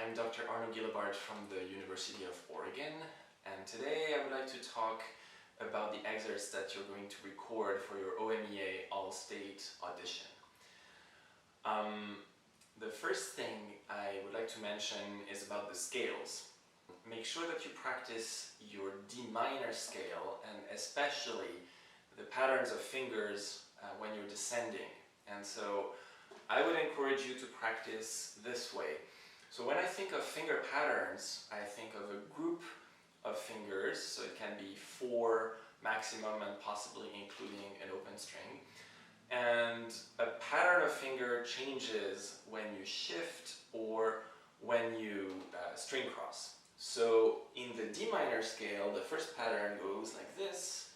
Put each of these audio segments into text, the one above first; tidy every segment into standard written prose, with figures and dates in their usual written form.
I'm Dr. Arnaud Ghillebaert from the University of Oregon, and today I would like to talk about the excerpts that you're going to record for your OMEA All-State audition. The first thing I would like to mention is about the scales. Make sure that you practice your D minor scale, and especially the patterns of fingers when you're descending. And so I would encourage you to practice this way. So when I think of finger patterns, I think of a group of fingers, so it can be 4 maximum and possibly including an open string. And a pattern of finger changes when you shift or when you string cross. So in the D minor scale, the first pattern goes like this.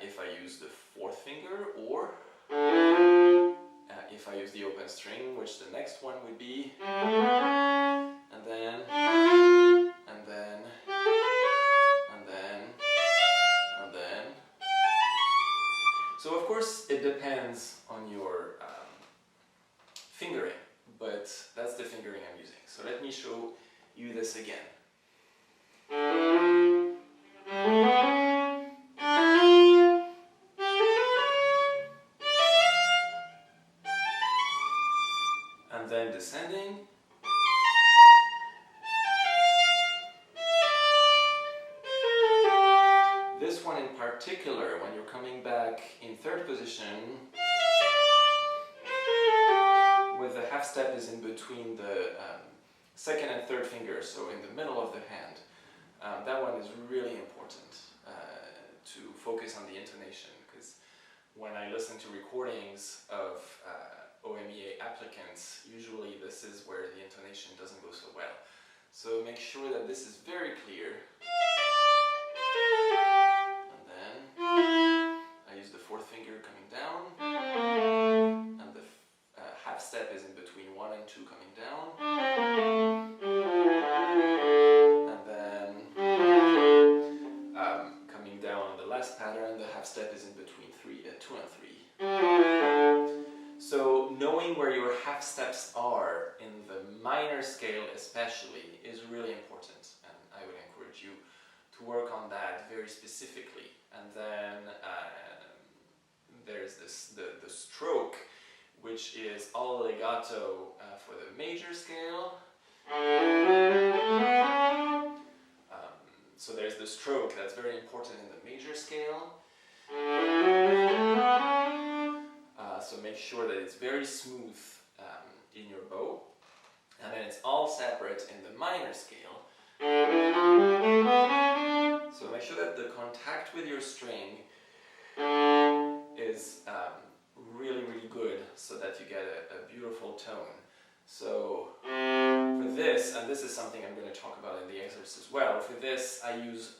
If I use the 4th finger, or if I use the open string, which the next one would be, and then, and then, and then, and then. So of course it depends on your fingering, but that's the fingering I'm using. So let me show you this again. And then descending. This one in particular, when you're coming back in 3rd position, with the half step is in between the 2nd and 3rd fingers, so in the middle of the hand. That one is really important to focus on the intonation, because when I listen to recordings of OMEA applicants, usually this is where the intonation doesn't go so well. So make sure that this is very clear. And then I use the 4th finger coming down, and the half step is in between 1 and 2 coming down. And then coming down on the last pattern, the half step is in between 2 and 3. So knowing where your half steps are in the minor scale especially is really important, and I would encourage you to work on that very specifically. And then there's the stroke, which is all legato for the major scale. So there's the stroke that's very important in the major scale. So make sure that it's very smooth in your bow, and then it's all separate in the minor scale. So make sure that the contact with your string is really, really good, so that you get a beautiful tone. So for this, and this is something I'm going to talk about in the excerpts as well, for this I use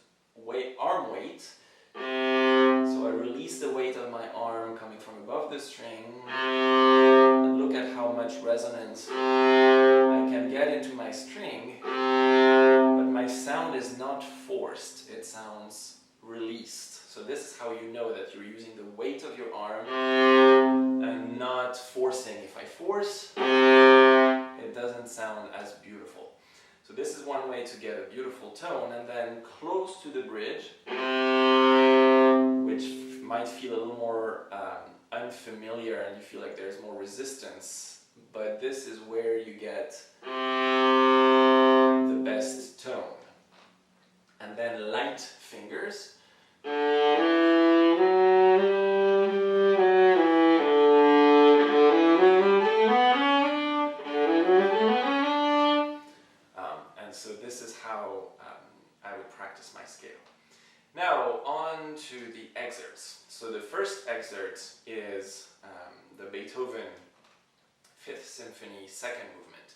arm weight. So I release the weight of my arm coming from above the string, and look at how much resonance I can get into my string, but my sound is not forced, it sounds released. So this is how you know that you're using the weight of your arm and not forcing. If I force, it doesn't sound as beautiful. So this is one way to get a beautiful tone. And then close to the bridge, which might feel a little more unfamiliar and you feel like there's more resistance, but this is where you get the best tone. And then light fingers. And so this is how I would practice my scale. Now, on to the excerpts. So the first excerpt is the Beethoven 5th Symphony 2nd movement.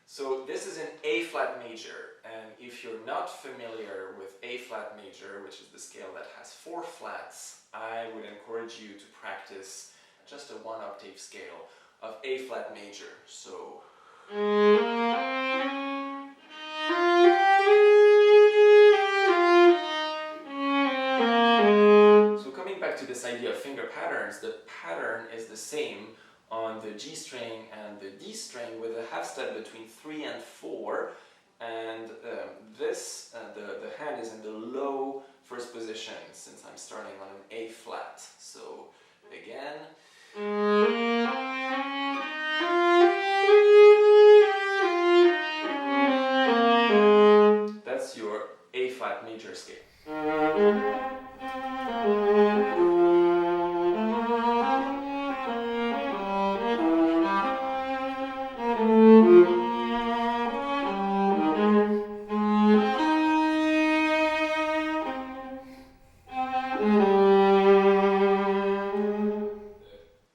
So this is in A flat major, and if you're not familiar with A flat major, which is the scale that has 4 flats, I would encourage you to practice just a 1 octave scale of A flat major. So coming back to this idea of finger patterns, the pattern is the same on the G string and the D string with a half step between 3 and 4, and the hand is in the low first position since I'm starting on an A flat. So again. That's your A flat major scale.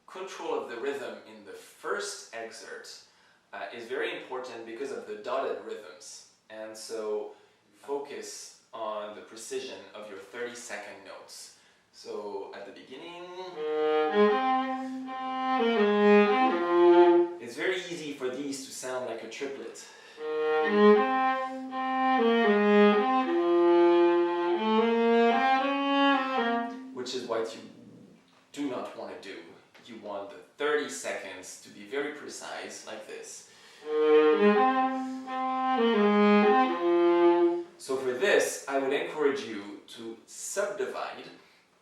Control of the rhythm in the first excerpt is very important because of the dotted rhythms, and so focus on the precision of your 30-second notes. So at the beginning, it's very easy for these to sound like a triplet. Which is what you do not want to do. You want the 30 seconds to be very precise, like this. So for this, I would encourage you to subdivide,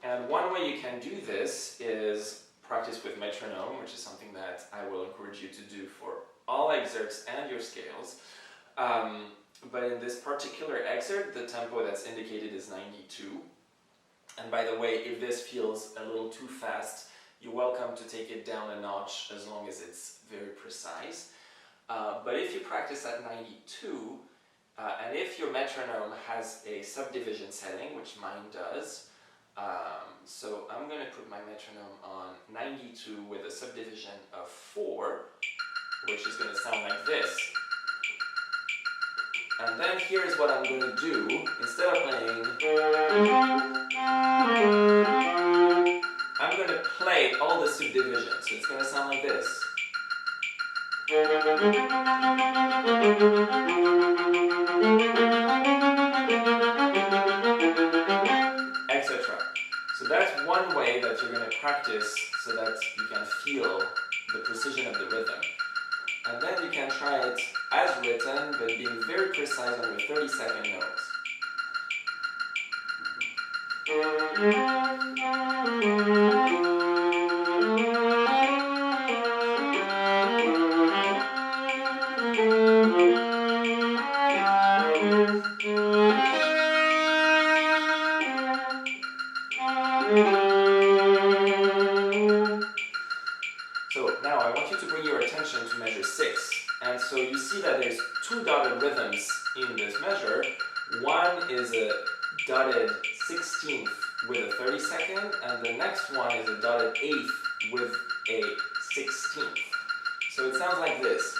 and one way you can do this is practice with metronome, which is something that I will encourage you to do for all excerpts and your scales. But in this particular excerpt, the tempo that's indicated is 92. And by the way, if this feels a little too fast, you're welcome to take it down a notch as long as it's very precise. But if you practice at 92, and if your metronome has a subdivision setting, which mine does, so I'm going to put my metronome on 92 with a subdivision of 4, which is going to sound like this. And then here's what I'm going to do. Instead of playing, I'm going to play all the subdivisions. So it's going to sound like this. Etc. So that's one way that you're going to practice so that you can feel the precision of the rhythm. And then you can try it as written, but being very precise on your 30-second notes. So now I want you to bring your attention to measure 6. And so you see that there's 2 dotted rhythms in this measure. One is a dotted 16th with a 32nd, and the next one is a dotted 8th with a 16th. So it sounds like this.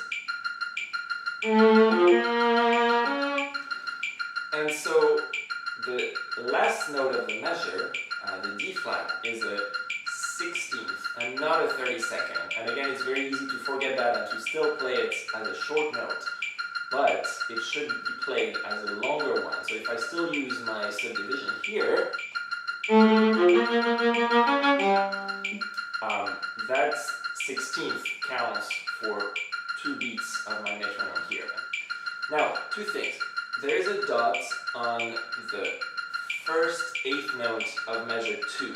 And so the last note of the measure, the D flat, is a 16th and not a 32nd. And again, it's very easy to forget that and to still play it as a short note. But it should be played as a longer one. So if I still use my subdivision here, that 16th counts for 2 beats of my metronome here. Now, 2 things. There is a dot on the first 8th note of measure 2.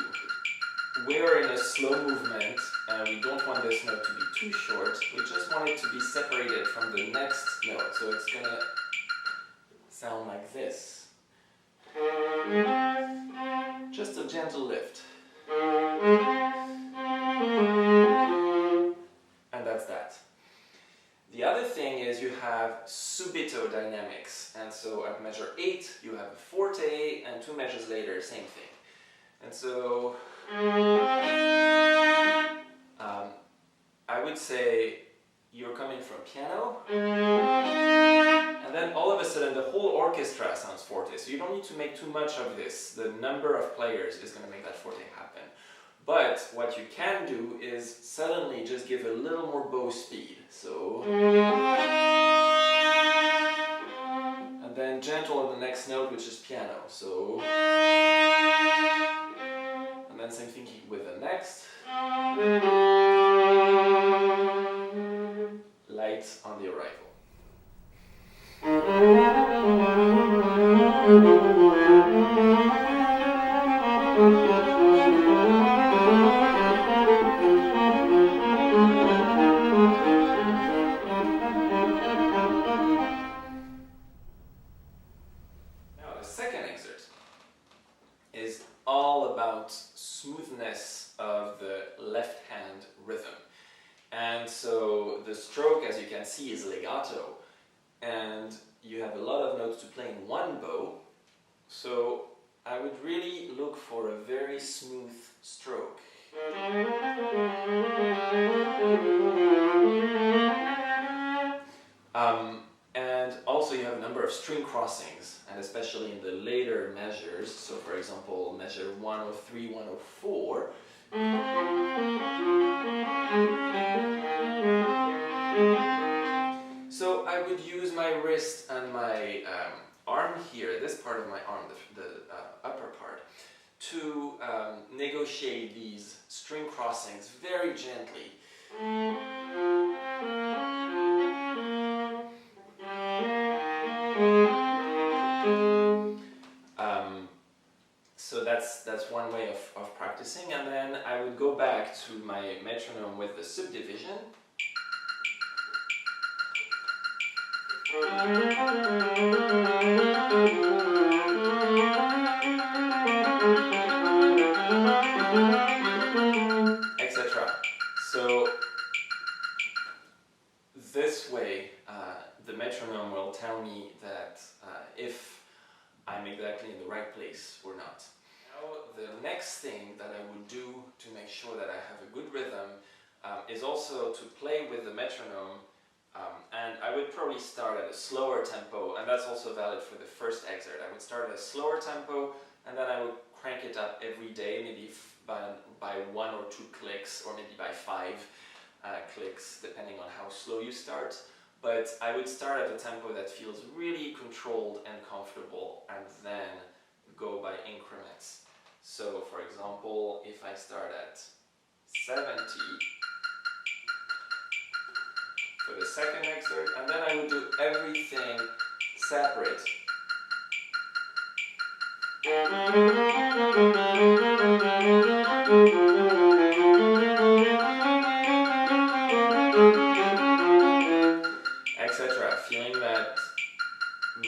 We're in a slow movement, and we don't want this note to be too short. We just want it to be separated from the next note. So it's going to sound like this. Just a gentle lift. And that's that. The other thing is you have Subito Dynamics. And so at measure 8, you have a forte, and 2 measures later, same thing. And so I would say you're coming from piano, and then all of a sudden the whole orchestra sounds forte. So you don't need to make too much of this. The number of players is going to make that forte happen. But what you can do is suddenly just give a little more bow speed. So, and then gentle on the next note, which is piano. So, and then same thing with the next. right on the arrival. Now the second excerpt is all about smoothness of the left hand rhythm. And so the stroke, as you can see, is legato, and you have a lot of notes to play in one bow, so I would really look for a very smooth stroke. And also you have a number of string crossings, and especially in the later measures, so for example measure 103, 104, so I would use my wrist and my arm here, this part of my arm, the upper part, to negotiate these string crossings very gently. So that's one way of practicing, and then I would go back to my metronome with the subdivision. Etc. So this way the metronome will tell me that if I'm exactly in the right place or not. Now the next thing that I would do to make sure that I have a good rhythm is also to play with the metronome, and I would probably start at a slower tempo, and that's also valid for the first excerpt. I would start at a slower tempo, and then I would crank it up every day, maybe by 1 or 2 clicks, or maybe by 5 clicks, depending on how slow you start. But I would start at a tempo that feels really controlled and comfortable, and then go by increments. So for example, if I start at 70 for the second excerpt, and then I would do everything separate. Etc. Feeling that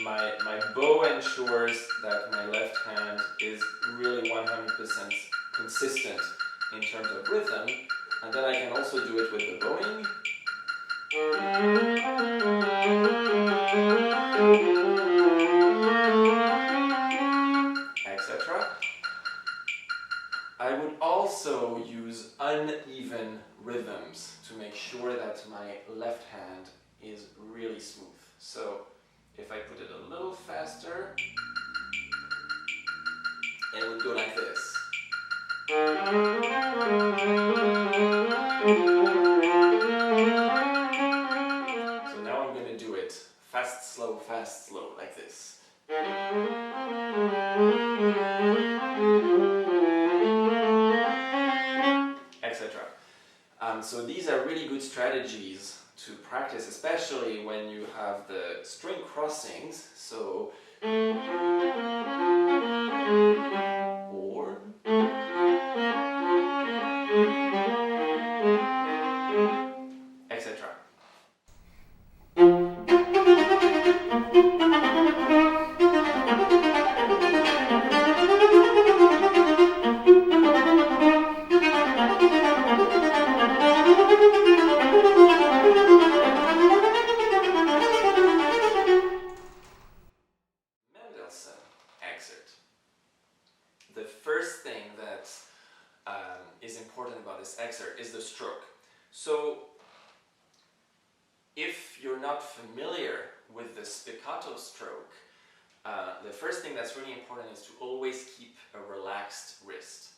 my bow ensures that my left hand is really 100% consistent in terms of rhythm, and then I can also do it with the bowing. Etc. I would also use uneven rhythms to make sure that my left hand is really smooth. So if I put it a little faster, it would go like this. So now I'm going to do it fast, slow, like this. Etc. So these are really good strategies to practice, especially when you have the string crossings. So or etc. The first thing that is important about this excerpt is the stroke. So if you're not familiar with the staccato stroke, the first thing that's really important is to always keep a relaxed wrist.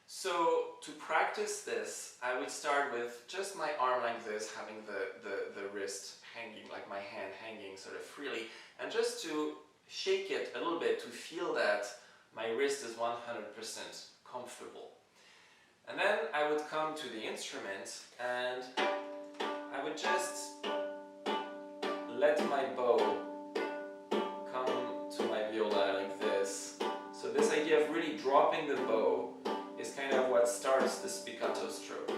So to practice this, I would start with just my arm like this, having the wrist hanging, like my hand hanging sort of freely, and just to shake it a little bit to feel that my wrist is 100% comfortable. And then I would come to the instrument and I would just let my bow come to my viola like this. So this idea of really dropping the bow is kind of what starts the spiccato stroke.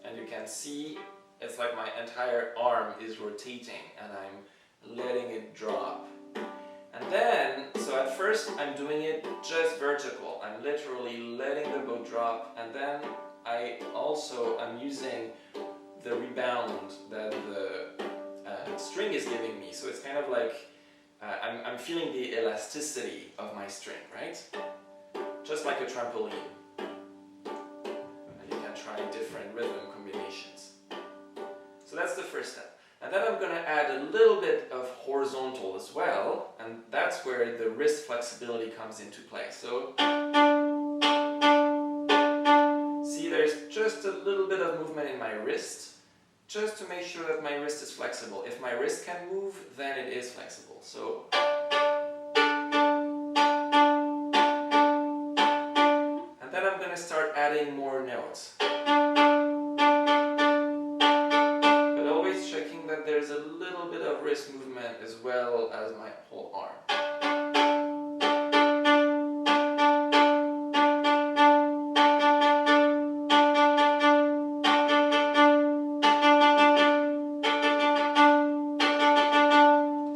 And you can see it's like my entire arm is rotating and I'm letting it drop. And then, so at first I'm doing it just vertical. I'm literally letting the bow drop, and then I'm using the rebound that the string is giving me. So it's kind of like I'm feeling the elasticity of my string, right? Just like a trampoline. And you can try different rhythm combinations. So that's the first step. And then I'm going to add a little bit of horizontal as well, and that's where the wrist flexibility comes into play. So, see, there's just a little bit of movement in my wrist, just to make sure that my wrist is flexible. If my wrist can move, then it is flexible. So, and then I'm going to start adding more notes. That there's a little bit of wrist movement as well as my whole arm.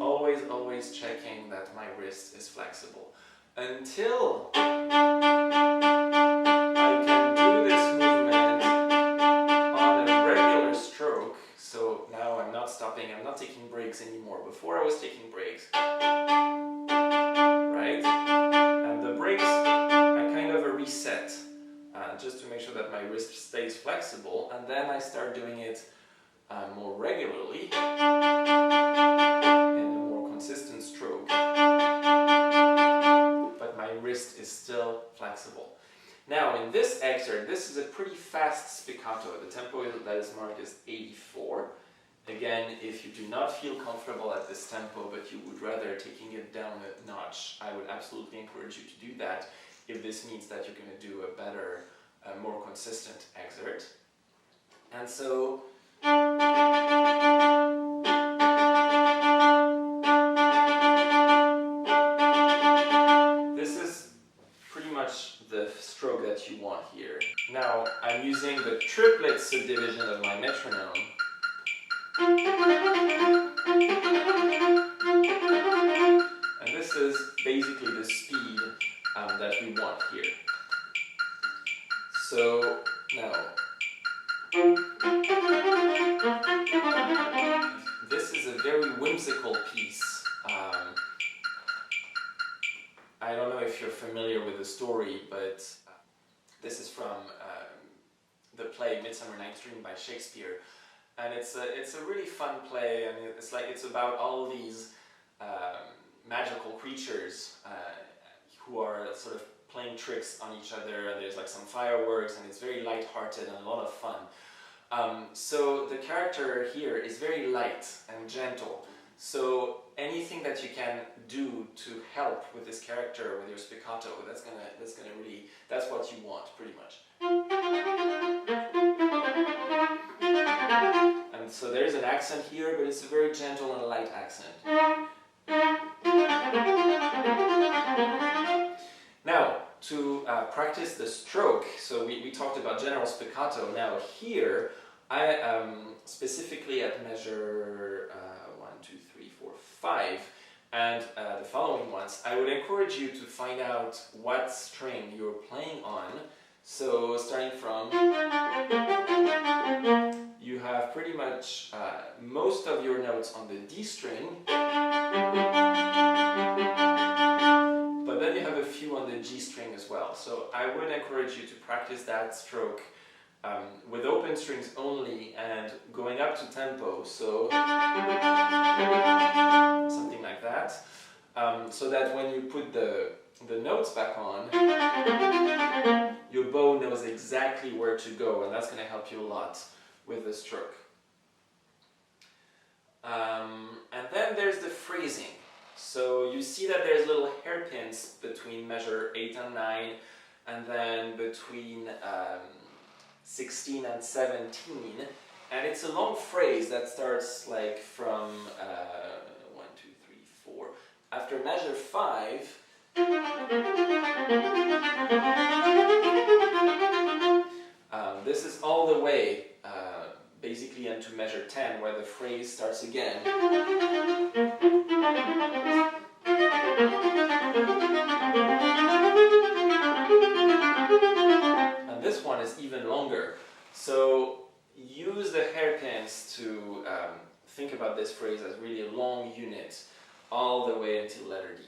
Always checking that my wrist is flexible until I'm not taking breaks anymore. Before I was taking breaks, right? And the breaks are kind of a reset, just to make sure that my wrist stays flexible, and then I start doing it more regularly in a more consistent stroke, but my wrist is still flexible. Now in this excerpt, this is a pretty fast spiccato. The tempo that is marked is 84. Again, if you do not feel comfortable at this tempo, but you would rather taking it down a notch, I would absolutely encourage you to do that if this means that you're going to do a better, more consistent excerpt. And so, this is pretty much the stroke that you want here. Now, I'm using the triplet subdivision of my metronome. And this is basically the speed that we want here. So now, this is a very whimsical piece. I don't know if you're familiar with the story, but this is from the play Midsummer Night's Dream by Shakespeare. And it's a really fun play, and it's about all these magical creatures who are sort of playing tricks on each other, and there's like some fireworks, and it's very light-hearted and a lot of fun. So the character here is very light and gentle. So anything that you can do to help with this character, with your spiccato, that's what you want, pretty much. And so there's an accent here, but it's a very gentle and light accent. Now, to practice the stroke, so we talked about general spiccato. Now here, I specifically at measure 1, 2, 3, 4, 5, and the following ones, I would encourage you to find out what string you're playing on. So starting from, you have pretty much most of your notes on the D string, but then you have a few on the G string as well. So I would encourage you to practice that stroke with open strings only and going up to tempo, so something like that, so that when you put the notes back on, your bow knows exactly where to go, and that's going to help you a lot with the stroke. And then there's the phrasing. So you see that there's little hairpins between measure 8 and 9, and then between 16 and 17, and it's a long phrase that starts like from After measure 5, this is all the way basically into measure 10, where the phrase starts again. And this one is even longer. So use the hairpins to think about this phrase as really a long unit all the way until letter D.